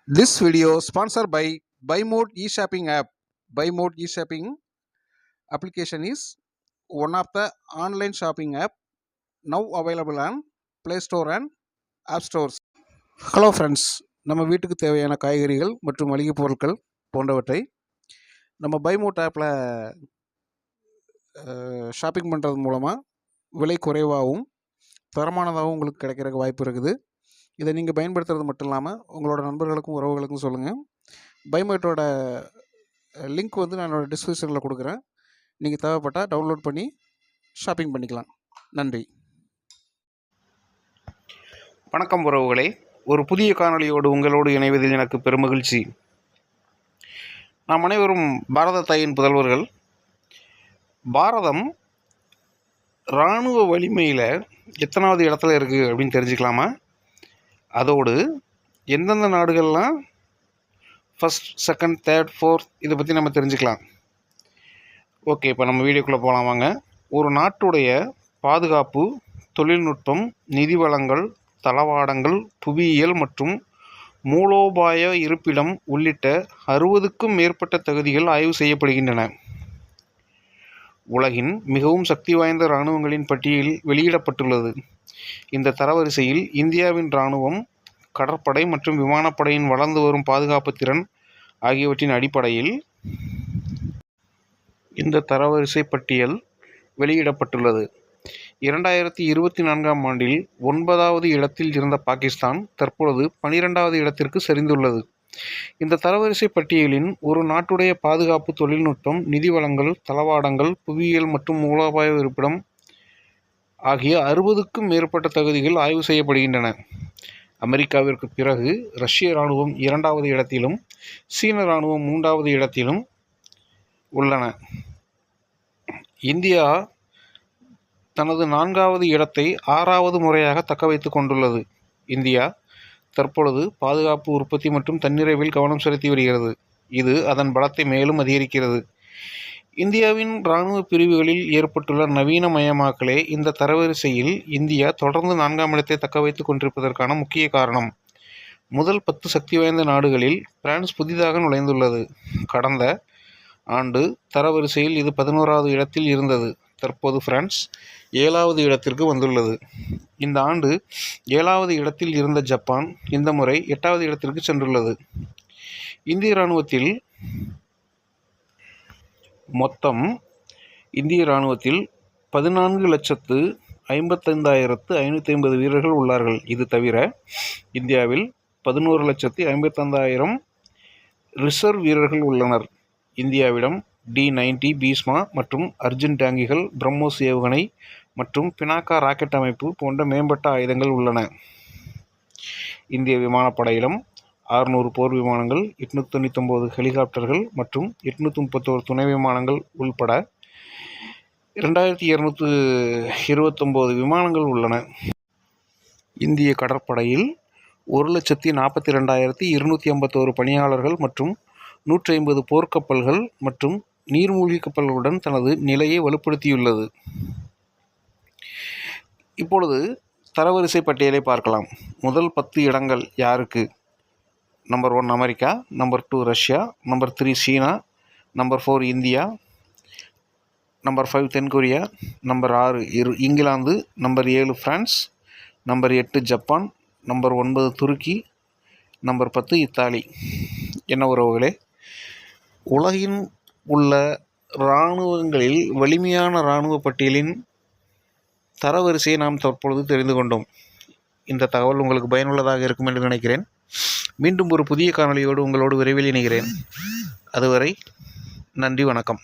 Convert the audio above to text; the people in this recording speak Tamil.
This video sponsored by BuyMode e-shopping app. BuyMode e-shopping application is one of the online shopping app now available on Play Store and App Stores. Hello friends, நம்ம வீட்டுக்கு தேவையான காய்கறிகள் மற்றும் மளிகை பொருட்கள் போன்றவற்றை நம்ம பைமோட் ஆப்பில் ஷாப்பிங் பண்ணுறது மூலமாக விலை குறைவாகவும் தரமானதாகவும் உங்களுக்கு கிடைக்கிறதுக்கு வாய்ப்பு இருக்குது. இதை நீங்கள் பயன்படுத்துறது மட்டும் இல்லாமல் உங்களோட நண்பர்களுக்கும் உறவுகளுக்கும் சொல்லுங்கள். பைமோட்டோட லிங்க் வந்து நான் என்னோடய டிஸ்கிரிப்ஷனில் கொடுக்குறேன். நீங்கள் தேவைப்பட்டால் டவுன்லோட் பண்ணி ஷாப்பிங் பண்ணிக்கலாம். நன்றி. வணக்கம் உறவுகளே, ஒரு புதிய காணொளியோடு உங்களோடு இணைவதில் எனக்கு பெருமகிழ்ச்சி. நாம் அனைவரும் பாரத தாயின் புதல்வர்கள். பாரதம் இராணுவ வலிமையில் எத்தனாவது இடத்துல இருக்குது அப்படின்னு தெரிஞ்சுக்கலாமா? அதோடு எந்தெந்த நாடுகள்லாம் ஃபஸ்ட், செகண்ட், தேர்ட், ஃபோர்த் இதை பற்றி நம்ம தெரிஞ்சுக்கலாம். ஓகே, இப்போ நம்ம வீடியோக்குள்ளே போகலாம் வாங்க. ஒரு நாட்டுடைய பாதுகாப்பு, தொழில்நுட்பம், நிதி வளங்கள், தளவாடங்கள், புவியியல் மற்றும் மூலோபாய இருப்பிடம் உள்ளிட்ட 60க்கும் மேற்பட்ட தகுதிகள் ஆய்வு செய்யப்படுகின்றன. உலகின் மிகவும் சக்தி வாய்ந்த இராணுவங்களின் பட்டியல் வெளியிடப்பட்டுள்ளது. இந்த தரவரிசையில் இந்தியாவின் இராணுவம், கடற்படை மற்றும் விமானப்படையின் வளர்ந்து வரும் பாதுகாப்பு திறன் ஆகியவற்றின் அடிப்படையில் இந்த தரவரிசை பட்டியல் வெளியிடப்பட்டுள்ளது. 2024ஆம் ஆண்டில் 9வது இடத்தில் இருந்த பாகிஸ்தான் தற்பொழுது 12வது இடத்திற்கு சரிந்துள்ளது. இந்த தரவரிசை பட்டியலின் ஒரு நாட்டுடைய பாதுகாப்பு, தொழில்நுட்பம், நிதி வளங்கள், தளவாடங்கள், புவியியல் மற்றும் மூலோபாய இருப்பிடம் ஆகிய 60க்கும் மேற்பட்ட தகுதிகள் ஆய்வு செய்யப்படுகின்றன. அமெரிக்காவிற்கு பிறகு ரஷ்ய இராணுவம் 2வது இடத்திலும் சீன இராணுவம் 3வது இடத்திலும் உள்ளன. இந்தியா தனது 4வது இடத்தை 6வது முறையாக தக்க வைத்துக் கொண்டுள்ளது. இந்தியா தற்பொழுது பாதுகாப்பு உற்பத்தி மற்றும் தன்னிறைவில் கவனம் செலுத்தி வருகிறது. இது அதன் பலத்தை மேலும் அதிகரிக்கிறது. இந்தியாவின் இராணுவ பிரிவுகளில் ஏற்பட்டுள்ள நவீனமயமாக்கலே இந்த தரவரிசையில் இந்தியா தொடர்ந்து 4ஆம் இடத்தை தக்க வைத்துக் கொண்டிருப்பதற்கான முக்கிய காரணம். முதல் 10 சக்தி வாய்ந்த நாடுகளில் பிரான்ஸ் புதிதாக நுழைந்துள்ளது. கடந்த ஆண்டு தரவரிசையில் இது 11வது இடத்தில் இருந்தது. தற்போது பிரான்ஸ் 7வது இடத்திற்கு வந்துள்ளது. இந்த ஆண்டு 7வது இடத்தில் இருந்த ஜப்பான் இந்த முறை 8வது இடத்திற்கு சென்றுள்ளது. இந்திய இராணுவத்தில் மொத்தம் 14,55,550 வீரர்கள் உள்ளார்கள். இது தவிர இந்தியாவில் 11,55,000 ரிசர்வ் வீரர்கள் உள்ளனர். இந்தியாவிடம் D-90 பீஸ்மா மற்றும் அர்ஜுன் டேங்கிகள், பிரம்மோஸ் ஏவுகணை மற்றும் பினாக்கா ராக்கெட் அமைப்பு போன்ற மேம்பட்ட ஆயுதங்கள் உள்ளன. இந்திய விமானப்படையிடம் 600 போர் விமானங்கள், 899 ஹெலிகாப்டர்கள் மற்றும் 831 துணை விமானங்கள் உள்பட 2229 விமானங்கள் உள்ளன. இந்திய கடற்படையில் 1,42,251 பணியாளர்கள் மற்றும் 150 போர்க்கப்பல்கள் மற்றும் நீர்மூழ்கி கப்பல்களுடன் தனது நிலையை வலுப்படுத்தியுள்ளது. இப்பொழுது தரவரிசை பட்டியலை பார்க்கலாம். முதல் 10 இடங்கள் யாருக்கு? Number 1 America, number 2 Russia, number 3 சீனா, நம்பர் 4 இந்தியா, நம்பர் 5 தென்கொரியா, number 6 England, number 7 France, number 8 Japan, number 9 துருக்கி, நம்பர் 10 இத்தாலி. என்ன உறவுகளே, உலகின் உள்ள இராணுவங்களில் வலிமையான இராணுவ பட்டியலின் தரவரிசையை நாம் தற்பொழுது தெரிந்து கொண்டோம். இந்த தகவல் உங்களுக்கு பயனுள்ளதாக இருக்கும் என்று நினைக்கிறேன். மீண்டும் ஒரு புதிய காணொளியோடு உங்களோடு விரைவில் இணைகிறேன். அதுவரை நன்றி, வணக்கம்.